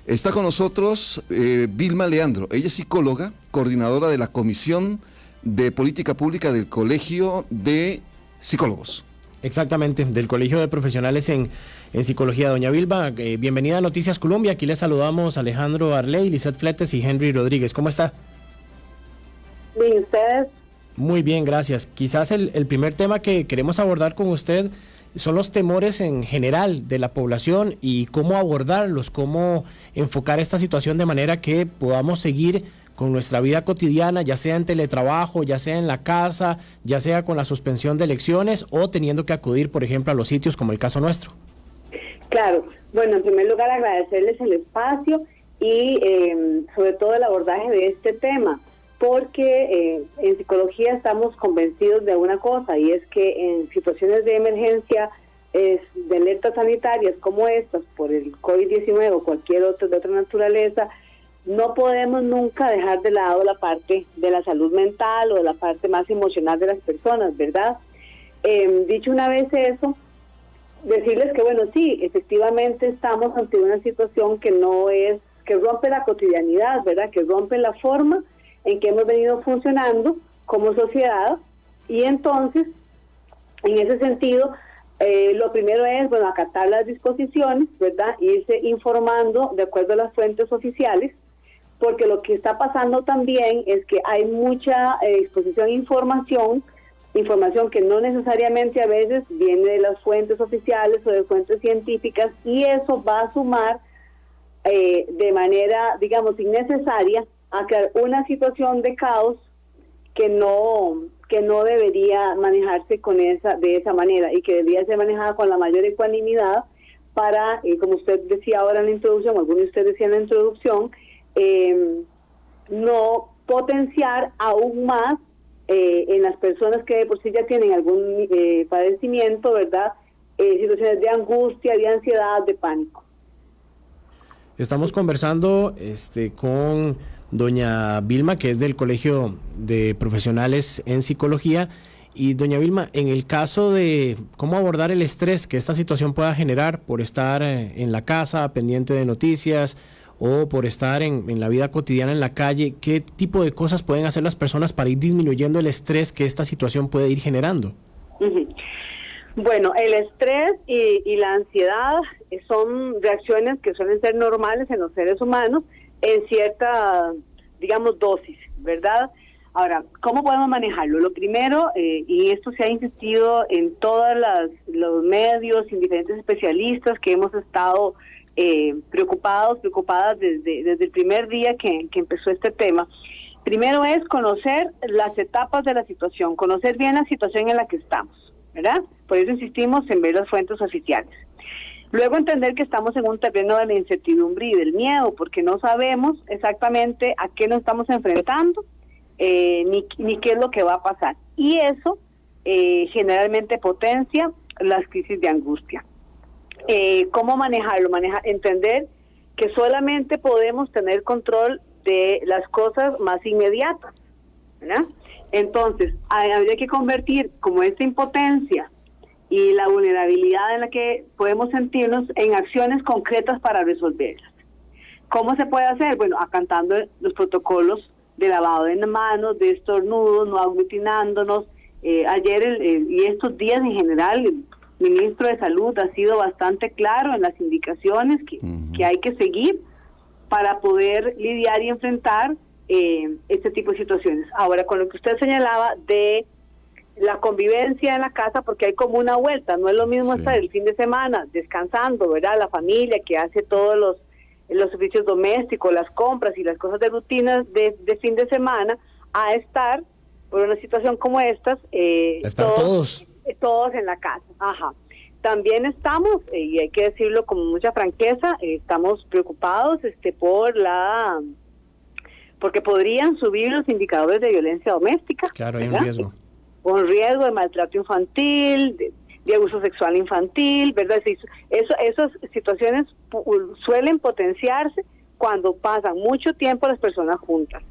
Está con nosotros Vilma Leandro. Ella es psicóloga, coordinadora de la Comisión de Política Pública del Colegio de Psicólogos. Exactamente, del Colegio de Profesionales en Psicología. Doña Vilma, bienvenida a Noticias Colombia. Aquí les saludamos Alejandro Arley, Lizeth Fletes y Henry Rodríguez. ¿Cómo está? Bien, ¿ustedes? Muy bien, gracias. Quizás el primer tema que queremos abordar con usted son los temores en general de la población y cómo abordarlos, cómo enfocar esta situación de manera que podamos seguir con nuestra vida cotidiana, ya sea en teletrabajo, ya sea en la casa, ya sea con la suspensión de elecciones o teniendo que acudir, por ejemplo, a los sitios como el caso nuestro. Claro, bueno, en primer lugar agradecerles el espacio y sobre todo el abordaje de este tema, porque en psicología estamos convencidos de una cosa, y es que en situaciones de emergencia, de alertas sanitarias como estas, por el COVID-19 o cualquier otro de otra naturaleza, no podemos nunca dejar de lado la parte de la salud mental o de la parte más emocional de las personas, ¿verdad? Dicho una vez eso, decirles que bueno, sí, efectivamente estamos ante una situación que rompe la cotidianidad, ¿verdad? Que rompe la forma en que hemos venido funcionando como sociedad, y entonces, en ese sentido, lo primero es, bueno, acatar las disposiciones, ¿verdad? Irse informando de acuerdo a las fuentes oficiales, porque lo que está pasando también es que hay mucha exposición a información que no necesariamente a veces viene de las fuentes oficiales o de fuentes científicas, y eso va a sumar de manera, digamos, innecesaria a crear una situación de caos que no debería manejarse de esa manera, y que debería ser manejada con la mayor ecuanimidad para, como usted decía ahora en la introducción, algunos de ustedes decían en la introducción, no potenciar aún más en las personas que de por sí ya tienen algún padecimiento, ¿verdad? Situaciones de angustia, de ansiedad, de pánico. Estamos conversando con doña Vilma, que es del Colegio de Profesionales en Psicología. Y doña Vilma, en el caso de cómo abordar el estrés que esta situación pueda generar por estar en la casa pendiente de noticias o por estar en la vida cotidiana en la calle, ¿qué tipo de cosas pueden hacer las personas para ir disminuyendo el estrés que esta situación puede ir generando? Uh-huh. Bueno, el estrés y la ansiedad son reacciones que suelen ser normales en los seres humanos en cierta, digamos, dosis, ¿verdad? Ahora, ¿cómo podemos manejarlo? Lo primero, y esto se ha insistido en todos los medios, en diferentes especialistas que hemos estado preocupadas desde el primer día que empezó este tema. Primero es conocer las etapas de la situación, conocer bien la situación en la que estamos, ¿verdad? Por eso insistimos en ver las fuentes oficiales. Luego entender que estamos en un terreno de la incertidumbre y del miedo, porque no sabemos exactamente a qué nos estamos enfrentando, ni qué es lo que va a pasar. Y eso generalmente potencia las crisis de angustia. ¿Cómo manejarlo? Entender que solamente podemos tener control de las cosas más inmediatas, ¿verdad? Entonces, habría que convertir como esta impotencia y la vulnerabilidad en la que podemos sentirnos en acciones concretas para resolverlas. ¿Cómo se puede hacer? Bueno, acatando los protocolos de lavado de manos, de estornudos, no aglutinándonos. Ayer y estos días en general, el ministro de Salud ha sido bastante claro en las indicaciones que hay que seguir para poder lidiar y enfrentar este tipo de situaciones. Ahora, con lo que usted señalaba de la convivencia en la casa, porque hay como una vuelta, no es lo mismo estar el fin de semana descansando, ¿verdad? La familia que hace todos los servicios domésticos, las compras y las cosas de rutinas de fin de semana, a estar por una situación como estas, todos en la casa. Ajá. También estamos, y hay que decirlo con mucha franqueza, estamos preocupados porque podrían subir los indicadores de violencia doméstica. Claro, hay ¿verdad? un riesgo. Un riesgo de maltrato infantil, de abuso sexual infantil, ¿verdad? Esas situaciones suelen potenciarse cuando pasan mucho tiempo las personas juntas.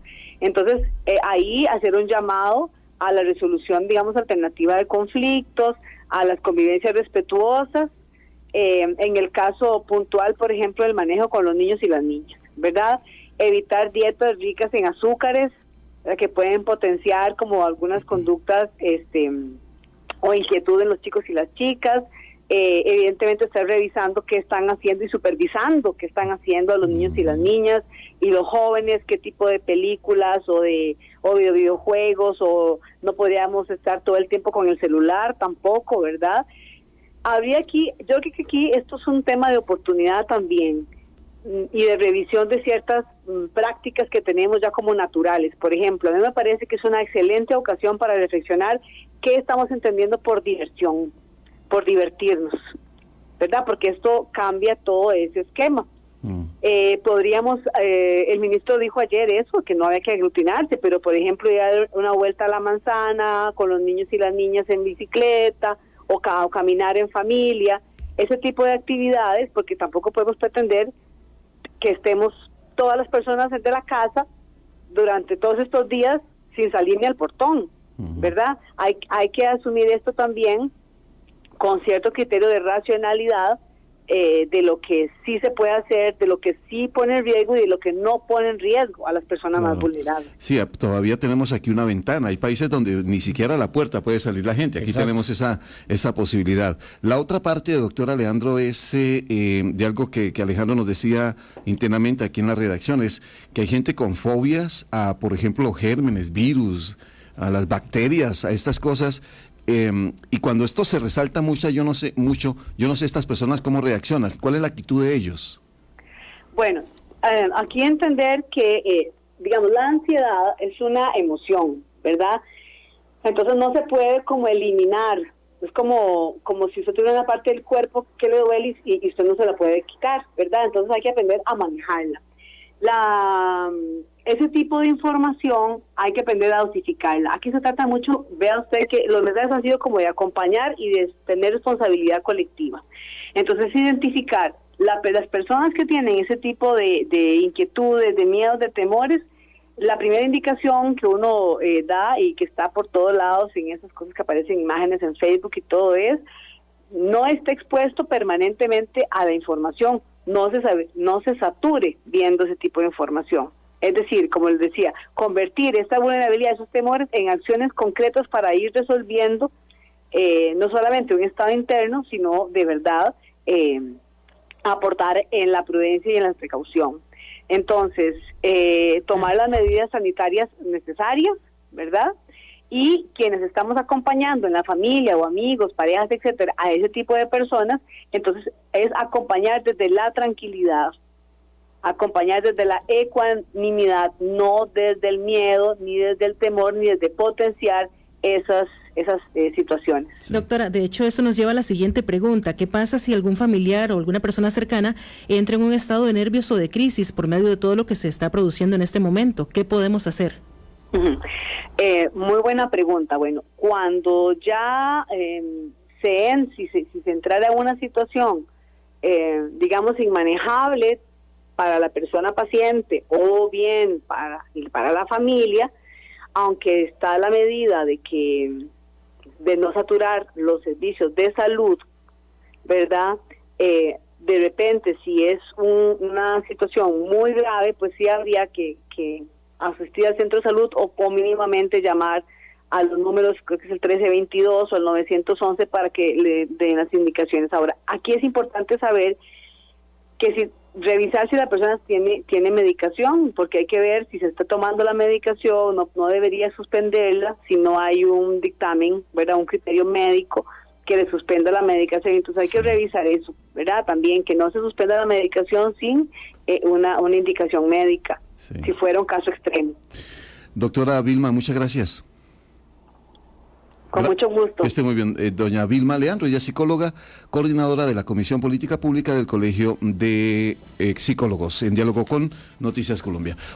Entonces, ahí hacer un llamado a la resolución, digamos, alternativa de conflictos, a las convivencias respetuosas, en el caso puntual, por ejemplo, el manejo con los niños y las niñas, ¿verdad? Evitar dietas ricas en azúcares, que pueden potenciar como algunas conductas o inquietud en los chicos y las chicas. Evidentemente estar revisando qué están haciendo y supervisando qué están haciendo a los niños y las niñas y los jóvenes, qué tipo de películas o de videojuegos, o no podríamos estar todo el tiempo con el celular tampoco, ¿verdad? Yo creo que aquí esto es un tema de oportunidad también, y de revisión de ciertas prácticas que tenemos ya como naturales. Por ejemplo, a mí me parece que es una excelente ocasión para reflexionar qué estamos entendiendo por diversión, por divertirnos, ¿verdad? Porque esto cambia todo ese esquema. El ministro dijo ayer eso, que no había que aglutinarse, pero por ejemplo ir a dar una vuelta a la manzana con los niños y las niñas en bicicleta, o caminar en familia, ese tipo de actividades, porque tampoco podemos pretender que estemos todas las personas de la casa durante todos estos días sin salir ni al portón, ¿verdad? Hay que asumir esto también con cierto criterio de racionalidad, de lo que sí se puede hacer, de lo que sí pone en riesgo y de lo que no pone en riesgo a las personas más vulnerables. Sí, todavía tenemos aquí una ventana. Hay países donde ni siquiera a la puerta puede salir la gente. Aquí Exacto. tenemos esa posibilidad. La otra parte, doctora Alejandro, es de algo que Alejandro nos decía internamente aquí en la redacción, es que hay gente con fobias a, por ejemplo, gérmenes, virus, a las bacterias, a estas cosas. Y cuando esto se resalta mucho, yo no sé estas personas cómo reaccionan. ¿Cuál es la actitud de ellos? Bueno, aquí entender que, digamos, la ansiedad es una emoción, ¿verdad? Entonces no se puede como eliminar. Es como si usted tuviera una parte del cuerpo que le duele y usted no se la puede quitar, ¿verdad? Entonces hay que aprender a manejarla. Ese tipo de información hay que aprender a dosificarla. Aquí se trata mucho, vea usted que los mensajes han sido como de acompañar y de tener responsabilidad colectiva. Entonces identificar las personas que tienen ese tipo de inquietudes, de miedos, de temores. La primera indicación que uno da y que está por todos lados en esas cosas que aparecen imágenes en Facebook y todo es, no esté expuesto permanentemente a la información, no se sature viendo ese tipo de información. Es decir, como les decía, convertir esta vulnerabilidad, esos temores en acciones concretas para ir resolviendo no solamente un estado interno, sino de verdad aportar en la prudencia y en la precaución. Entonces, tomar las medidas sanitarias necesarias, ¿verdad? Y quienes estamos acompañando en la familia o amigos, parejas, etcétera, a ese tipo de personas, entonces es acompañar desde la tranquilidad, acompañar desde la ecuanimidad, no desde el miedo, ni desde el temor, ni desde potenciar esas situaciones. Sí. Doctora, de hecho esto nos lleva a la siguiente pregunta. ¿Qué pasa si algún familiar o alguna persona cercana entra en un estado de nervios o de crisis por medio de todo lo que se está produciendo en este momento? ¿Qué podemos hacer? Muy buena pregunta. Bueno, cuando ya si se entrara en una situación, digamos, inmanejable para la persona paciente o bien para la familia, aunque está la medida de no saturar los servicios de salud, ¿verdad? De repente, si es una situación muy grave, pues sí habría que asistir al centro de salud o mínimamente llamar a los números, creo que es el 1322 o el 911 para que le den las indicaciones. Ahora, aquí es importante saber que revisar si la persona tiene medicación, porque hay que ver si se está tomando la medicación, no debería suspenderla si no hay un dictamen, ¿verdad? Un criterio médico que le suspenda la medicación. Entonces hay que revisar eso, ¿verdad? También que no se suspenda la medicación sin una indicación médica, si fuera un caso extremo. Doctora Vilma, muchas gracias. Con mucho gusto. Que esté muy bien. Doña Vilma Leandro, ella es psicóloga, coordinadora de la Comisión Política Pública del Colegio de Psicólogos, en diálogo con Noticias Colombia.